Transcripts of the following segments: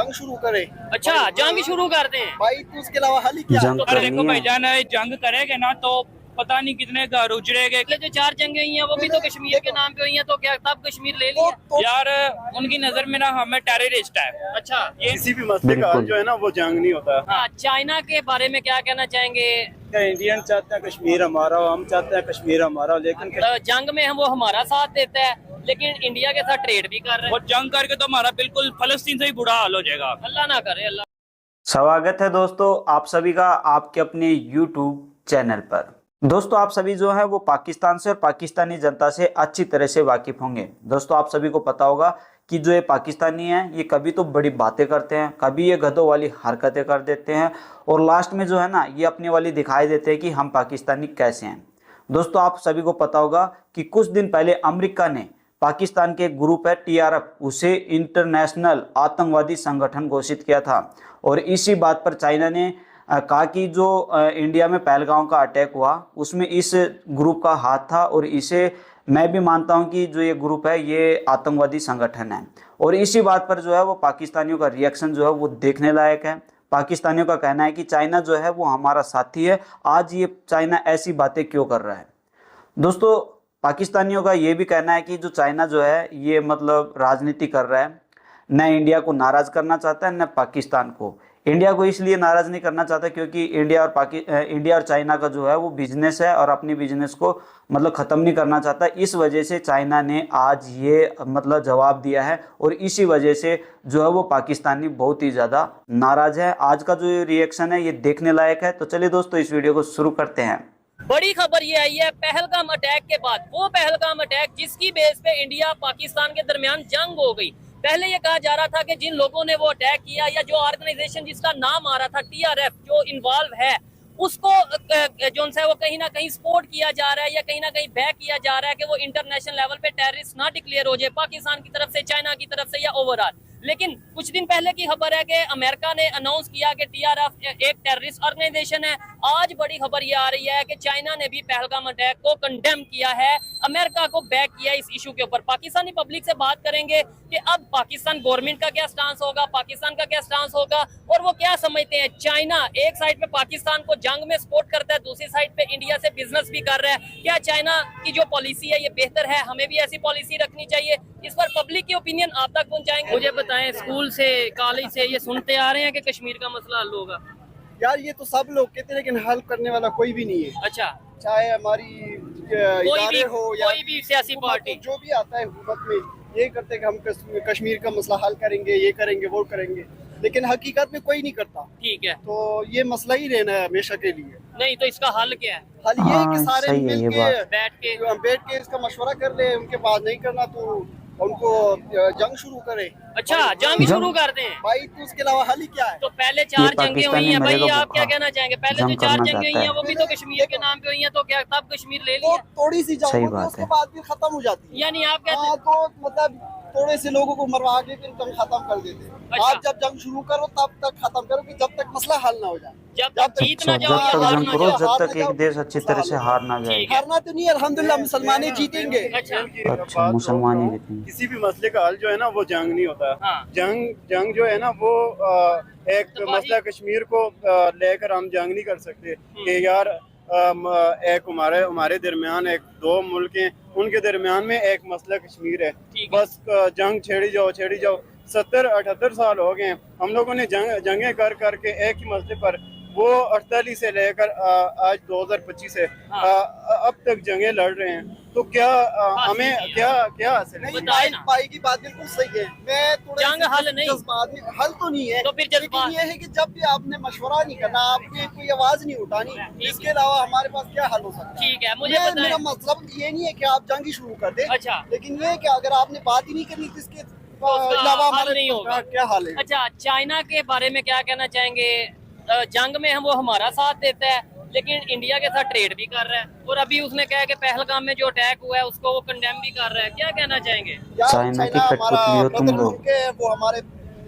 जंग शुरू करे। अच्छा, जंग शुरू कर दें भाई, तो उसके अलावा हल ही क्या है? तो देखो भाईजान, जंग करेंगे ना तो पता नहीं कितने घर उजड़ेंगे। जो 4 जंगें हुई हैं वो भी तो कश्मीर के नाम पे हुई हैं, तो क्या तब कश्मीर ले लिया? यार उनकी नजर में ना हमें टेररिस्ट है। अच्छा, ये किसी भी मसले का हल जो है ना वो जंग नहीं होता। हाँ, चाइना के बारे में क्या कहना चाहेंगे? इंडियन चाहते हैं कश्मीर हमारा हो, हम चाहते हैं कश्मीर हमारा हो, लेकिन जंग में हम वो हमारा साथ देता है लेकिन इंडिया के साथ ट्रेड भी कर रहे वो हैं। जंग करके तो हमारा बिल्कुल फलस्तीन से ही बुरा हाल हो जाएगा। अल्लाह ना करे, अल्लाह। स्वागत है दोस्तों आप सभी का आपके अपने YouTube चैनल पर। दोस्तों आप सभी जो है वो पाकिस्तान से और पाकिस्तानी जनता से अच्छी तरह से वाकिफ होंगे। दोस्तों आप सभी को पता होगा कि जो ये पाकिस्तानी हैं ये कभी तो बड़ी बातें करते हैं, कभी ये गधों वाली हरकतें कर देते हैं और लास्ट में जो है ना ये अपने वाली दिखाई देते हैं कि हम पाकिस्तानी कैसे हैं। दोस्तों आप सभी को पता होगा कि कुछ दिन पहले अमेरिका ने पाकिस्तान के एक ग्रुप है TRF, उसे इंटरनेशनल आतंकवादी संगठन घोषित किया था। और इसी बात पर चाइना ने कहा कि जो इंडिया में पहलगांव का अटैक हुआ उसमें इस ग्रुप का हाथ था और इसे मैं भी मानता हूं कि जो ये ग्रुप है ये आतंकवादी संगठन है। और इसी बात पर जो है वो पाकिस्तानियों का रिएक्शन जो है वो देखने लायक है। पाकिस्तानियों का कहना है कि चाइना जो है वो हमारा साथी है, आज ये चाइना ऐसी बातें क्यों कर रहा है। दोस्तों पाकिस्तानियों का ये भी कहना है कि जो चाइना जो है ये मतलब राजनीति कर रहा है, न इंडिया को नाराज करना चाहता है न पाकिस्तान को। इंडिया को इसलिए नाराज नहीं करना चाहता क्योंकि इंडिया और चाइना का जो है वो बिजनेस है और अपनी बिजनेस को मतलब ख़त्म नहीं करना चाहता। इस वजह से चाइना ने आज ये मतलब जवाब दिया है और इसी वजह से जो है वो पाकिस्तानी बहुत ही ज़्यादा नाराज है। आज का जो रिएक्शन है ये देखने लायक है। तो चलिए दोस्तों इस वीडियो को शुरू करते हैं। बड़ी खबर ये आई है पहलगाम अटैक के बाद, वो पहलगाम अटैक जिसकी बेस पे इंडिया पाकिस्तान के दरमियान जंग हो गई। पहले ये कहा जा रहा था कि जिन लोगों ने वो अटैक किया या जो ऑर्गेनाइजेशन जिसका नाम आ रहा था TRF जो इन्वॉल्व है उसको जो है वो कहीं ना कहीं सपोर्ट किया जा रहा है या कहीं ना कहीं बैक किया जा रहा है कि वो इंटरनेशनल लेवल पे टेररिस्ट ना डिक्लेयर हो जाए पाकिस्तान की तरफ से, चाइना की तरफ से या ओवरऑल। लेकिन कुछ दिन पहले की खबर है कि अमेरिका ने अनाउंस किया कि TRF एक टेररिस्ट ऑर्गेनाइजेशन है। आज बड़ी खबर ये आ रही है कि चाइना ने भी पहलगाम अटैक को कंडेम किया है, अमेरिका को बैक किया इस इशू के ऊपर। पाकिस्तानी पब्लिक से बात करेंगे कि अब पाकिस्तान गवर्नमेंट का क्या स्टांस होगा, पाकिस्तान का क्या स्टांस होगा और वो क्या समझते हैं। चाइना एक साइड पे पाकिस्तान को जंग में सपोर्ट करता है, दूसरी साइड पे इंडिया से बिजनेस भी कर रहा है। क्या चाइना की जो पॉलिसी है ये बेहतर है, हमें भी ऐसी पॉलिसी रखनी चाहिए? इस पर पब्लिक की ओपिनियन आप तक पहुंचाएंगे। मुझे बताएं, स्कूल से कॉलेज से ये सुनते आ रहे हैं कि कश्मीर का मसला हल होगा। यार ये तो सब लोग कहते हैं लेकिन हल करने वाला कोई भी नहीं है। अच्छा, चाहे हमारी इदारे हो या कोई भी सियासी पार्टी जो भी आता है हुकूमत में, ये करते हैं कि हम कश्मीर का मसला हल करेंगे, ये करेंगे वो करेंगे, लेकिन हकीकत में कोई नहीं करता। ठीक है, तो ये मसला ही रहना है हमेशा के लिए। नहीं तो इसका हल क्या है? हल ये है कि सारे सही है ये बात। बैठ के इसका मशवरा कर ले, उनके पास नहीं करना तो उनको जंग शुरू करे। अच्छा, जंग शुरू कर दें भाई, तो उसके अलावा हल ही क्या है? तो पहले 4 जंगें हुई हैं भाई, आप क्या भूखा कहना चाहेंगे? पहले जो जंग 4 करना जंगें हुई चाहता हैं है। वो भी तो कश्मीर के नाम पे हुई हैं, तो क्या तब कश्मीर ले तो लिया? थोड़ी सी सही जंग बात उसके है। बाद फिर खत्म हो जाती है। यानी आप कहते हाँ, तो मतलब थोड़े से लोगों को मरवा के फिर जंग खत्म कर देते हैं। अच्छा। आप जब जंग शुरू करो तब तक खत्म करो कि जब तक मसला हल ना हो जाए। जब तक जीत ना अच्छा, जाओ जब या तक हार जंग ना करो जाओ। जब तक एक देश अच्छी तरह से हार ना जाए। ठीक है। हारना तो नहीं है, अल्हम्दुलिल्लाह मुसलमान जीतेंगे। अच्छा, अच्छा, मुसलमान ही जीतेंगे। किसी भी मसले का हल जो है ना वो जंग नहीं होता। हाँ। जंग जो है ना वो एक तबाही। मसला कश्मीर को लेकर हम जंग नहीं कर सकते कि यार एक हमारे दरमियान एक दो मुल्क हैं, उनके दरमियान में एक मसला कश्मीर है, ठीक है। बस जंग छेड़ी जाओ। 70-78 साल हो गए हम लोगों ने जंगें कर करके एक ही मसले पर, वो 48 से लेकर आज 2025 है, हाँ। अब तक जंगें लड़ रहे हैं। तो क्या हमें क्या हासिल है? नहीं, बताए ना। भाई की बात बिल्कुल सही है। मैं थोड़ा जंग हल नहीं। हल तो नहीं है, तो फिर जज्बात। लेकिन ये है कि जब भी आपने मशवरा नहीं करना, आपने कोई आवाज नहीं उठानी, इसके अलावा हमारे पास क्या हल हो सकता है? ठीक है, मुझे बताएं। मेरा मतलब ये नहीं है कि आप जंग ही शुरू कर दें, अच्छा। लेकिन ये है कि अगर आपने बात ही नहीं करनी तो इसके उसका अलावा हल हमारे नहीं होगा। क्या हाल है? अच्छा, चाइना के बारे में क्या कहना चाहेंगे? जंग में हम वो हमारा साथ देता है लेकिन इंडिया के साथ ट्रेड भी कर रहा है और अभी उसने कहा कि पहलगाम में जो अटैक हुआ है उसको वो कंडेम भी कर रहा है। क्या कहना चाहेंगे? यार चाइना की हमारा कठपुतली हो तुम ब्रदर लोग। मुल्क है, वो हमारे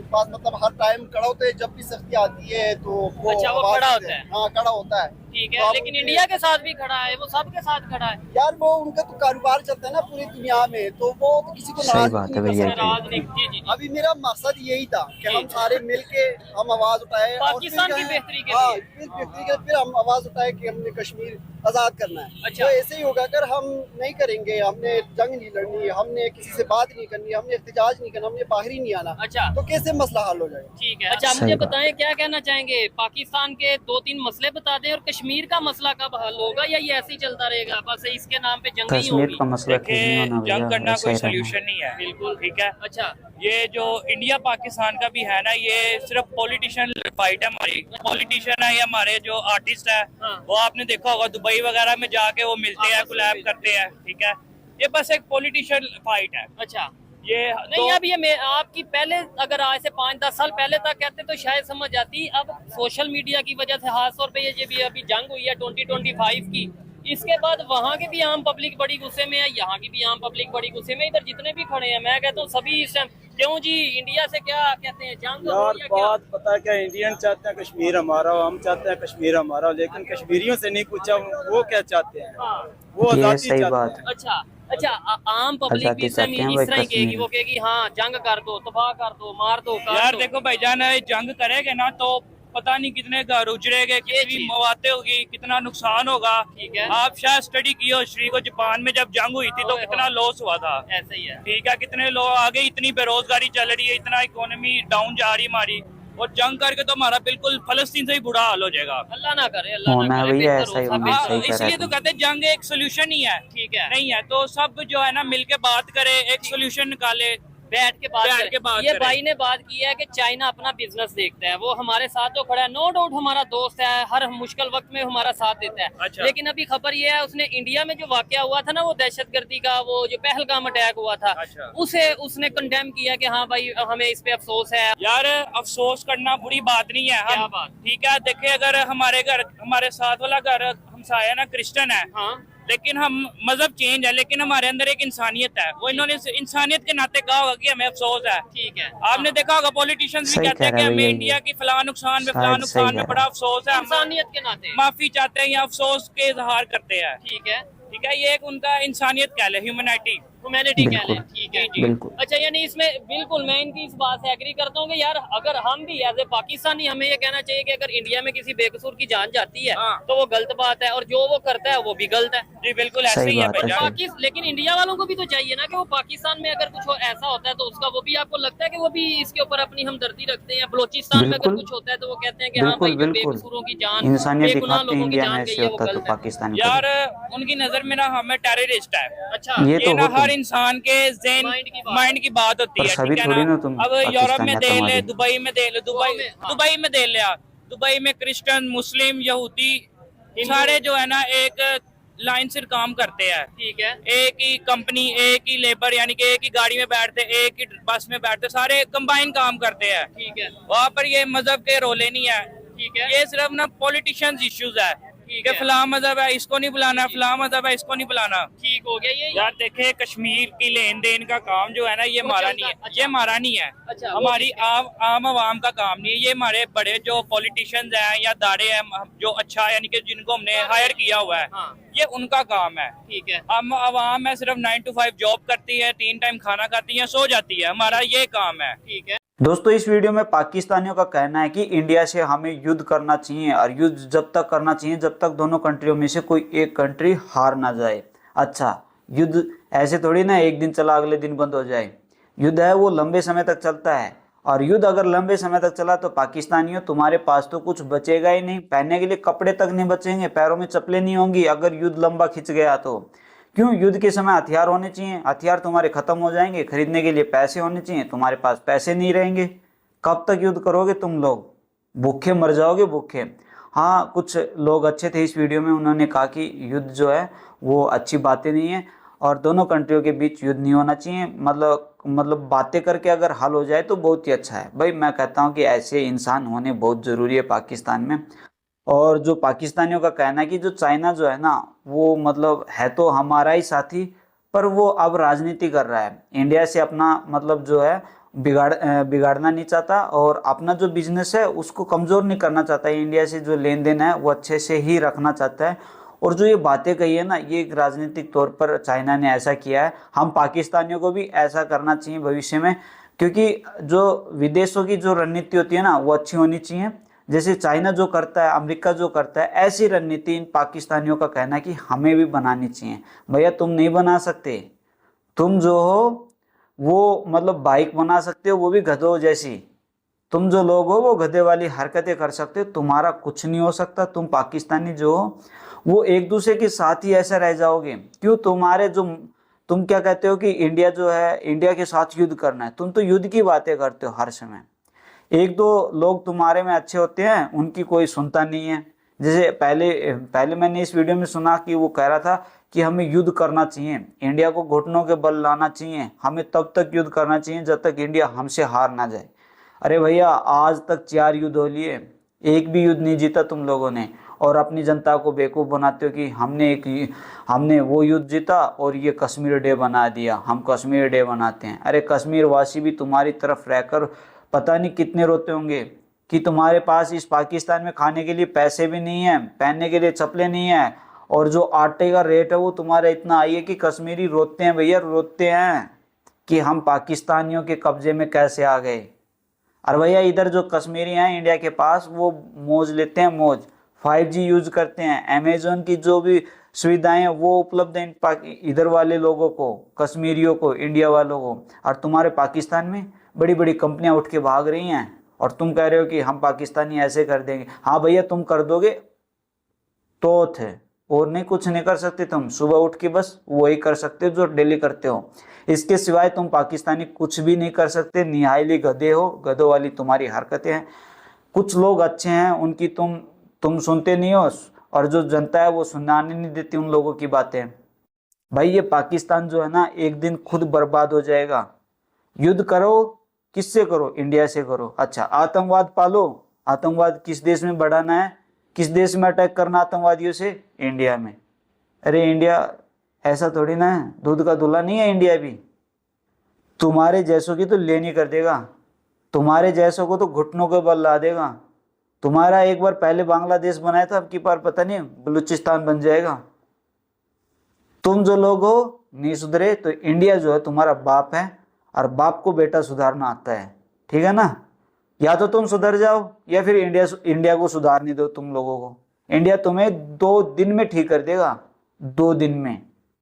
पास मतलब हर टाइम खड़ा होता है, जब भी सख्ती आती है तो वो अच्छा, वो आवाज खड़ा देते होता हैं। है। हाँ, खड़ा होता है। ठीक तो है, आप लेकिन उनके- इंडिया के साथ भी खड़ा है, वो सबके साथ खड़ा है। यार वो उनका तो कारोबार चलता है ना पूरी दुनिया में, तो वो तो किसी को सही नाराज बात नहीं है कर भैया सकते। राजनीति जी जी जी। अभी मेरा मकसद यही था कि जी। हम सारे मिलके हम आवाज उठाए और पाकिस्तान फिर की कहें- बेहतरी के हाँ, लिए। फिर बेहतरी के लिए फिर हम आवाज उठाए कि हमने कश्मीर आजाद करना है। अच्छा। तो ऐसे ही होगा, अगर हम नहीं करेंगे, हमने जंग नहीं लड़नी, हमने किसी से बात नहीं करनी, हमने एहतजाज नहीं करना, हमने बाहर ही नहीं आना, अच्छा। तो कैसे मसला हल हो जाएगा? ठीक है, अच्छा सही मुझे बात। बताएं क्या कहना चाहेंगे, पाकिस्तान के 2-3 मसले बता दें, और कश्मीर का मसला कब हल होगा, या ये ऐसे ही चलता रहेगा, बस इसके नाम पे जंग नहीं कश्मीर होगी? का मसला ठीक नहीं देखिए, होना भैया, जंग करना ऐसा कोई ही रहना। सोल्यूशन नहीं है, बिल्कुल ठीक है। अच्छा। ये जो इंडिया पाकिस्तान का भी है ना, ये सिर्फ पॉलिटिशियन फाइट है हमारी। पॉलिटिशियन है, ये हमारे जो आर्टिस्ट है, हाँ। वो आपने देखा होगा दुबई वगैरह में जाके वो मिलते हैं, आपस में कोलैब करते हैं, ठीक है। ये बस एक पॉलिटिशियन फाइट है। अच्छा, ये नहीं अब ये आपकी पहले अगर आज से 5-10 साल पहले तक कहते तो शायद समझ आती, अब सोशल मीडिया की वजह से खास तौर पे ये जो भी अभी जंग हुई है 2025 की, इसके बाद वहाँ के भी आम पब्लिक बड़ी गुस्से में है, यहाँ की भी आम पब्लिक बड़ी गुस्से में, इधर जितने भी खड़े हैं मैं कहता हूँ सभी इस टाइम, क्यों जी इंडिया से क्या कहते हैं, जंग हो यार या क्या? बात पता है क्या, इंडियन चाहते हैं कश्मीर हमारा हो, हम चाहते हैं कश्मीर हमारा हो, लेकिन कश्मीरियों से नहीं पूछा वो क्या चाहते हैं। हाँ। वो ये आजादी सही चाहते बात हैं। अच्छा अच्छा, आम पब्लिक आजादी भी इस टाइम चाहते हैं इस भाई तरह ही कहेगी, कश्मीर। वो कहेगी हाँ जंग कर दो, तबाह कर दो, मार दो, काट यार दो। देखो भाईजान, जंग करेंगे ना तो पता नहीं कितने घर उजड़ेंगे, कितनी चीज़। मौतें होगी, कितना नुकसान होगा। ठीक है। आप शायद स्टडी की हो हिस्ट्री को, जापान में जब जंग हुई थी तो ओए कितना होए। लॉस हुआ था, ऐसे ही है। ठीक है। कितने लोग आगे, इतनी बेरोजगारी चल रही है, इतना इकोनॉमी डाउन जा रही हमारी, और जंग करके तो हमारा बिल्कुल फलस्तीन से ही बुरा हाल हो जाएगा। अल्लाह ना करे, अल्लाह ना होना करे, भैया बेहतर ऐसा ही हो, होना सब सही कह रहे इसलिए तो तुम। कहते हैं जंग एक सोल्यूशन ही है, ठीक है। नहीं है तो सब जो है ना मिलके बात करे, एक सोल्यूशन निकाले, बैठ के बात बैठ करें। के बात ये करें। भाई ने बात की है कि चाइना अपना बिजनेस देखता है, वो हमारे साथ तो खड़ा है, नो डाउट हमारा दोस्त है, हर मुश्किल वक्त में हमारा साथ देता है। अच्छा। लेकिन अभी खबर ये है, उसने इंडिया में जो वाकया हुआ था ना, वो दहशतगर्दी का, वो जो पहलगाम अटैक हुआ था, अच्छा। उसे उसने कंडेम किया कि हाँ भाई हमें इस पे अफसोस है। यार अफसोस करना बुरी बात नहीं है। क्या हम बात? ठीक है, देखिए अगर हमारे घर, हमारे साथ वाला घर हमसाया ना क्रिश्चियन है, हाँ लेकिन हम मजहब चेंज है, लेकिन हमारे अंदर एक इंसानियत है, वो इन्होंने इंसानियत के नाते कहा होगा कि हमें अफसोस है। ठीक है। आपने देखा होगा पॉलिटिशियंस भी सही कहते हैं कह कि रहे हमें भैया इंडिया ये। की फलां नुकसान में, शायद फलां सही नुकसान कह में रहे बड़ा अफसोस है, हम इंसानियत के नाते। माफी चाहते हैं या अफसोस के इजहार करते हैं, ठीक है, ठीक है। ये एक उनका इंसानियत कह ले, ह्यूमैनिटी। ह्यूमैनिटी कह बिल्कुल। लें, ठीक है। बिल्कुल। अच्छा, यानी इसमें बिल्कुल मैं इनकी इस बात से एग्री करता हूँ कि यार अगर हम भी एज ए पाकिस्तानी, हमें ये कहना चाहिए कि अगर इंडिया में किसी बेकसूर की जान जाती है हाँ। तो वो गलत बात है, और जो वो करता है वो भी गलत है। जी बिल्कुल ऐसे सही ही है बात है, भाईजान। सही। लेकिन इंडिया वालों को भी तो चाहिए ना कि वो पाकिस्तान में अगर कुछ ऐसा होता है तो उसका वो भी, आपको लगता है कि वो भी इसके ऊपर अपनी हमदर्दी रखते हैं, या बलोचिस्तान में अगर बिल्कुल। कुछ होता है तो वो कहते हैं कि हाँ बिल्कुल भाई जो बिल्कुल बेकसूरों की जान, इंसानियत बेगुनाह दिखाते हैं लोगों की इंडिया में, जान ऐसे गई है, वो होता तो गलत है। पाकिस्तान में यार कभी। उनकी नजर में ना हमें टेररिस्ट है, अच्छा, ये तो ये ना हो हर तुम। इंसान के माइंड की बात होती पर है, सभी ठीक है थोड़ी ना। ना तुम अब यूरोप पाकिस्तानी में दे ले, आतंकवादी। दुबई में दे ले, गोवा में, हाँ। दुबई में दे लिया, दुबई में क्रिश्चियन, मुस्लिम, यहूदी हिंदू। सारे जो है ना एक लाइन से काम करते हैं, ठीक है। एक ही कंपनी, एक ही लेबर, यानी कि एक ही गाड़ी में बैठते, एक ही बस में बैठते, सारे कंबाइन काम करते हैं। ठीक है। वहाँ पर ये मजहब के रोले नहीं है, ठीक है। ये सिर्फ ना पॉलिटिशियंस इश्यूज है ठीक कि है। फलां मजहब है इसको नहीं बुलाना, फलां मजहब है इसको नहीं बुलाना। ठीक हो गया ये। यार देखे, कश्मीर की लेन देन का काम जो है ना, ये वो हमारा चलता- नहीं है, अच्छा। ये हमारा नहीं है, अच्छा, वो हमारी किसका? आम आवाम का काम नहीं है, ये हमारे बड़े जो पॉलिटिशियंस हैं या दाड़े हैं जो अच्छा, यानी कि जिनको हमने हायर किया हुआ है, हाँ। ये उनका काम है। ठीक है। हम आवाम है सिर्फ 9 to 5 जॉब करती है, 3 टाइम खाना खाती है, सो जाती है, हमारा ये काम है। ठीक है। दोस्तों इस वीडियो में पाकिस्तानियों का कहना है कि इंडिया से हमें युद्ध करना चाहिए, और युद्ध जब तक करना चाहिए जब तक दोनों कंट्रियों में से कोई एक कंट्री हार ना जाए। अच्छा, युद्ध ऐसे थोड़ी ना एक दिन चला अगले दिन बंद हो जाए, युद्ध है वो लंबे समय तक चलता है, और युद्ध अगर लंबे समय तक चला तो पाकिस्तानियों तुम्हारे पास तो कुछ बचेगा ही नहीं, पहनने के लिए कपड़े तक नहीं बचेंगे, पैरों में चप्पलें नहीं होंगी अगर युद्ध लंबा खिंच गया तो। क्यों? युद्ध के समय हथियार होने चाहिए, हथियार तुम्हारे खत्म हो जाएंगे, खरीदने के लिए पैसे होने चाहिए, तुम्हारे पास पैसे नहीं रहेंगे, कब तक युद्ध करोगे तुम लोग? भूखे मर जाओगे, भूखे। हाँ, कुछ लोग अच्छे थे इस वीडियो में, उन्होंने कहा कि युद्ध जो है वो अच्छी बातें नहीं है और दोनों कंट्रियों के बीच युद्ध नहीं होना चाहिए, मतलब बातें करके अगर हल हो जाए तो बहुत ही अच्छा है। भाई मैं कहता हूँ कि ऐसे इंसान होने बहुत ज़रूरी है पाकिस्तान में। और जो पाकिस्तानियों का कहना है कि जो चाइना जो है ना, वो मतलब है तो हमारा ही साथी, पर वो अब राजनीति कर रहा है, इंडिया से अपना मतलब जो है बिगाड़ना नहीं चाहता और अपना जो बिजनेस है उसको कमज़ोर नहीं करना चाहता है। इंडिया से जो लेन देन है वो अच्छे से ही रखना चाहता है। और जो ये बातें कही है ना, ये एक राजनीतिक तौर पर चाइना ने ऐसा किया है। हम पाकिस्तानियों को भी ऐसा करना चाहिए भविष्य में, क्योंकि जो विदेशों की जो रणनीति होती है ना वो अच्छी होनी चाहिए। जैसे चाइना जो करता है, अमेरिका जो करता है, ऐसी रणनीति इन पाकिस्तानियों का कहना है कि हमें भी बनानी चाहिए। भैया तुम नहीं बना सकते, तुम जो हो वो मतलब बाइक बना सकते हो, वो भी गधों जैसी। तुम जो लोग हो वो गधे वाली हरकतें कर सकते हो, तुम्हारा कुछ नहीं हो सकता। तुम पाकिस्तानी जो हो वो एक दूसरे के साथ ही ऐसा रह जाओगे। क्यों? तुम्हारे जो तुम क्या कहते हो कि इंडिया जो है, इंडिया के साथ युद्ध करना है, तुम तो युद्ध की बातें करते हो हर समय। एक दो लोग तुम्हारे में अच्छे होते हैं, उनकी कोई सुनता नहीं है। जैसे पहले मैंने इस वीडियो में सुना कि वो कह रहा था कि हमें युद्ध करना चाहिए, इंडिया को घुटनों के बल लाना चाहिए, हमें तब तक युद्ध करना चाहिए जब तक इंडिया हमसे हार ना जाए। अरे भैया आज तक 4 युद्ध हो लिए, एक भी युद्ध नहीं जीता तुम लोगों ने, और अपनी जनता को बेवकूफ़ बनाते हो कि हमने वो युद्ध जीता और ये कश्मीर डे बना दिया, हम कश्मीर डे बनाते हैं। अरे कश्मीर वासी भी तुम्हारी तरफ रहकर पता नहीं कितने रोते होंगे कि तुम्हारे पास इस पाकिस्तान में खाने के लिए पैसे भी नहीं है, पहनने के लिए चप्पलें नहीं है, और जो आटे का रेट है वो तुम्हारा इतना हाई है कि कश्मीरी रोते हैं भैया, रोते हैं कि हम पाकिस्तानियों के कब्जे में कैसे आ गए। और भैया इधर जो कश्मीरी हैं इंडिया के पास, वो मौज लेते हैं, मौज 5G यूज करते हैं, अमेजोन की जो भी सुविधाएं हैं वो उपलब्ध हैं इधर वाले लोगों को, कश्मीरियों को, इंडिया वालों को। और तुम्हारे पाकिस्तान में बड़ी बड़ी कंपनियां उठ के भाग रही हैं और तुम कह रहे हो कि हम पाकिस्तानी ऐसे कर देंगे। हाँ भैया तुम कर दोगे तो थे, और नहीं, कुछ नहीं कर सकते तुम। सुबह उठ के बस वही कर सकते हो जो डेली करते हो, इसके सिवाय तुम पाकिस्तानी कुछ भी नहीं कर सकते। निहायली गधे हो, गधों वाली तुम्हारी हरकतें हैं। कुछ लोग अच्छे हैं, उनकी तुम सुनते नहीं हो, और जो जनता है वो सुनाने नहीं देती उन लोगों की बातें। भाई ये पाकिस्तान जो है ना एक दिन खुद बर्बाद हो जाएगा। युद्ध करो, किससे करो? इंडिया से करो। अच्छा आतंकवाद पालो, आतंकवाद किस देश में बढ़ाना है, किस देश में अटैक करना आतंकवादियों से? इंडिया में। अरे इंडिया ऐसा थोड़ी ना है, दूध का दूल्हा नहीं है इंडिया भी। तुम्हारे जैसों की तो लेनी कर देगा, तुम्हारे जैसों को तो घुटनों के बल ला देगा। तुम्हारा एक बार पहले बांग्लादेश बनाया था, अब की बार पता नहीं बलूचिस्तान बन जाएगा। तुम जो लोग हो नहीं सुधरे तो इंडिया जो है तुम्हारा बाप है, और बाप को बेटा सुधारना आता है, ठीक है ना? या तो तुम सुधर जाओ या फिर इंडिया को सुधारने दो तुम लोगों को। इंडिया तुम्हें 2 दिन में ठीक कर देगा, 2 दिन में।